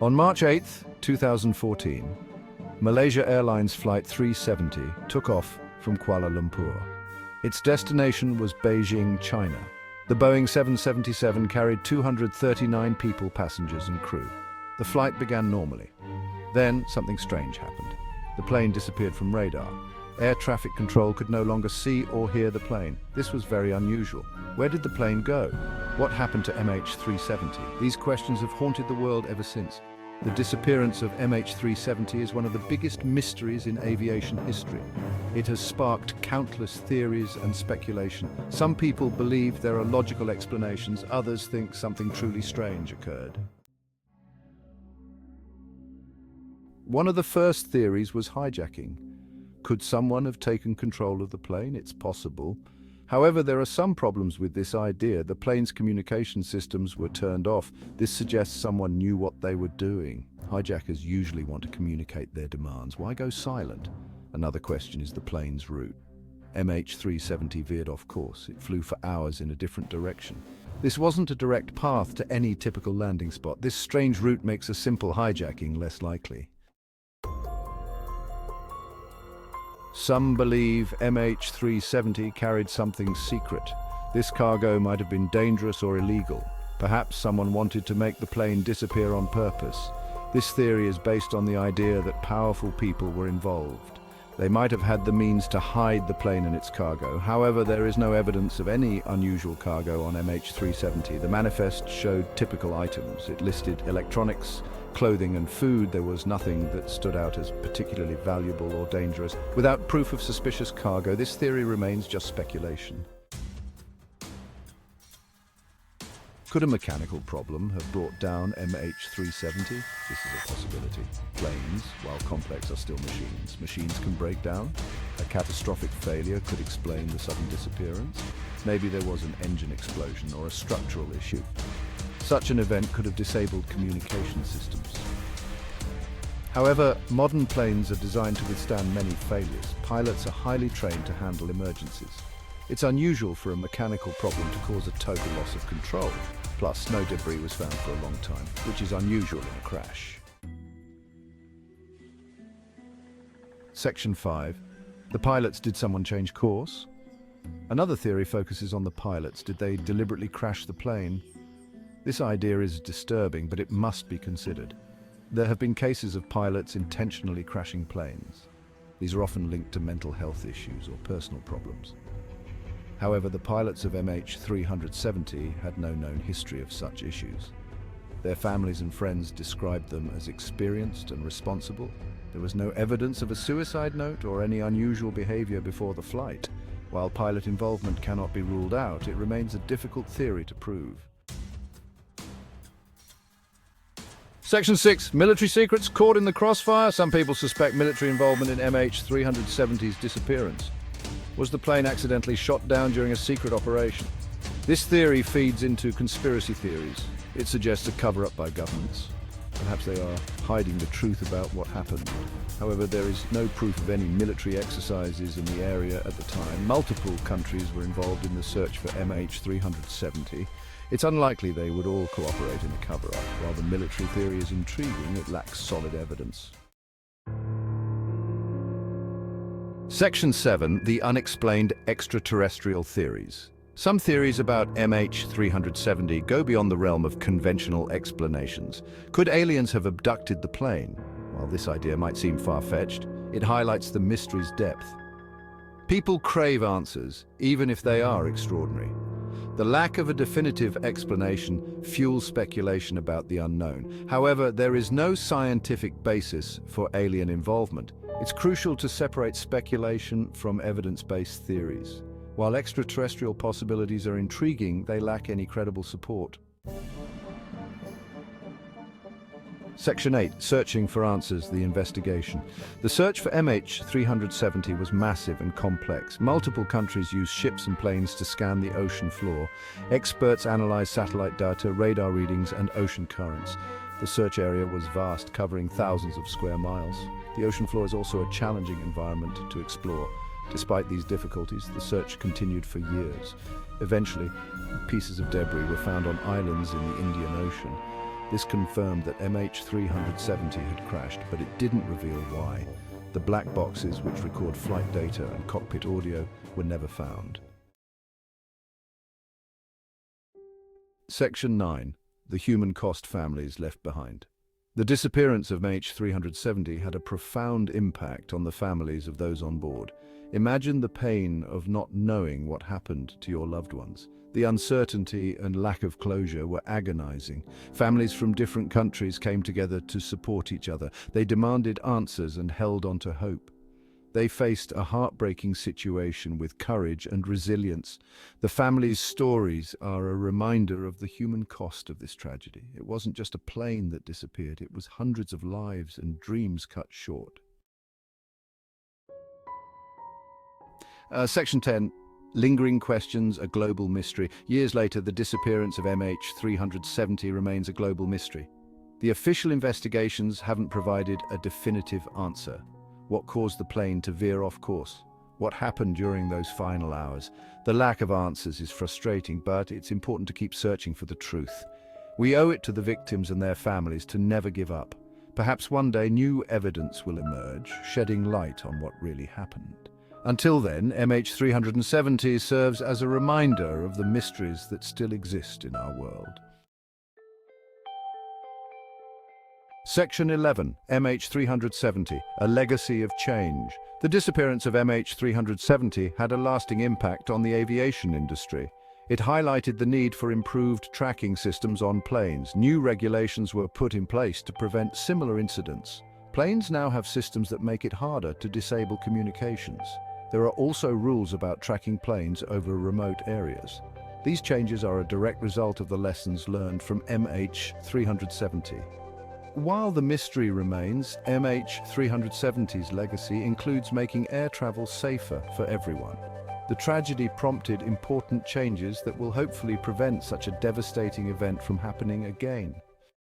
On March 8, 2014, Malaysia Airlines Flight 370 took off from Kuala Lumpur. Its destination was Beijing, China. The Boeing 777 carried 239 people, passengers and crew. The flight began normally. Then something strange happened. The plane disappeared from radar. Air traffic control could no longer see or hear the plane. This was very unusual. Where did the plane go? What happened to MH370? These questions have haunted the world ever since. The disappearance of MH370 is one of the biggest mysteries in aviation history. It has sparked countless theories and speculation. Some people believe there are logical explanations, others think something truly strange occurred. One of the first theories was hijacking. Could someone have taken control of the plane? It's possible. However, there are some problems with this idea. The plane's communication systems were turned off. This suggests someone knew what they were doing. Hijackers usually want to communicate their demands. Why go silent? Another question is the plane's route. MH370 veered off course. It flew for hours in a different direction. This wasn't a direct path to any typical landing spot. This strange route makes a simple hijacking less likely. Some believe MH370 carried something secret. This cargo might have been dangerous or illegal. Perhaps someone wanted to make the plane disappear on purpose. This theory is based on the idea that powerful people were involved. They might have had the means to hide the plane and its cargo. However, there is no evidence of any unusual cargo on MH370. The manifest showed typical items. It listed electronics, clothing and food. There was nothing that stood out as particularly valuable or dangerous. Without proof of suspicious cargo, this theory remains just speculation. Could a mechanical problem have brought down MH370? This is a possibility. Planes, while complex, are still machines. Machines can break down. A catastrophic failure could explain the sudden disappearance. Maybe there was an engine explosion or a structural issue. Such an event could have disabled communication systems. However, modern planes are designed to withstand many failures. Pilots are highly trained to handle emergencies. It's unusual for a mechanical problem to cause a total loss of control. Plus, no debris was found for a long time, which is unusual in a crash. Section 5. The pilots. Did someone change course? Another theory focuses on the pilots. Did they deliberately crash the plane? This idea is disturbing, but it must be considered. There have been cases of pilots intentionally crashing planes. These are often linked to mental health issues or personal problems. However, the pilots of MH370 had no known history of such issues. Their families and friends described them as experienced and responsible. There was no evidence of a suicide note or any unusual behavior before the flight. While pilot involvement cannot be ruled out, it remains a difficult theory to prove. Section 6. Military secrets caught in the crossfire. Some people suspect military involvement in MH370's disappearance. Was the plane accidentally shot down during a secret operation? This theory feeds into conspiracy theories. It suggests a cover-up by governments. Perhaps they are hiding the truth about what happened. However, there is no proof of any military exercises in the area at the time. Multiple countries were involved in the search for MH370. It's unlikely they would all cooperate in a cover-up. While the military theory is intriguing, it lacks solid evidence. Section 7. The unexplained extraterrestrial theories. Some theories about MH370 go beyond the realm of conventional explanations. Could aliens have abducted the plane? While this idea might seem far-fetched, it highlights the mystery's depth. People crave answers, even if they are extraordinary. The lack of a definitive explanation fuels speculation about the unknown. However, there is no scientific basis for alien involvement. It's crucial to separate speculation from evidence-based theories. While extraterrestrial possibilities are intriguing, they lack any credible support. Section 8. Searching for answers, the investigation. The search for MH370 was massive and complex. Multiple countries used ships and planes to scan the ocean floor. Experts analyzed satellite data, radar readings, and ocean currents. The search area was vast, covering thousands of square miles. The ocean floor is also a challenging environment to explore. Despite these difficulties, the search continued for years. Eventually, pieces of debris were found on islands in the Indian Ocean. This confirmed that MH370 had crashed, but it didn't reveal why. The black boxes, which record flight data and cockpit audio, were never found. Section 9. The human cost families left behind. The disappearance of MH370 had a profound impact on the families of those on board. Imagine the pain of not knowing what happened to your loved ones. The uncertainty and lack of closure were agonizing. Families from different countries came together to support each other. They demanded answers and held on to hope. They faced a heartbreaking situation with courage and resilience. The families' stories are a reminder of the human cost of this tragedy. It wasn't just a plane that disappeared, it was hundreds of lives and dreams cut short. Section 10. Lingering questions, a global mystery. Years later, the disappearance of MH370 remains a global mystery. The official investigations haven't provided a definitive answer. What caused the plane to veer off course? What happened during those final hours? The lack of answers is frustrating, but it's important to keep searching for the truth. We owe it to the victims and their families to never give up. Perhaps one day new evidence will emerge, shedding light on what really happened. Until then, MH370 serves as a reminder of the mysteries that still exist in our world. Section 11. MH370, a legacy of change. The disappearance of MH370 had a lasting impact on the aviation industry. It highlighted the need for improved tracking systems on planes. New regulations were put in place to prevent similar incidents. Planes now have systems that make it harder to disable communications. There are also rules about tracking planes over remote areas. These changes are a direct result of the lessons learned from MH370. While the mystery remains, MH370's legacy includes making air travel safer for everyone. The tragedy prompted important changes that will hopefully prevent such a devastating event from happening again.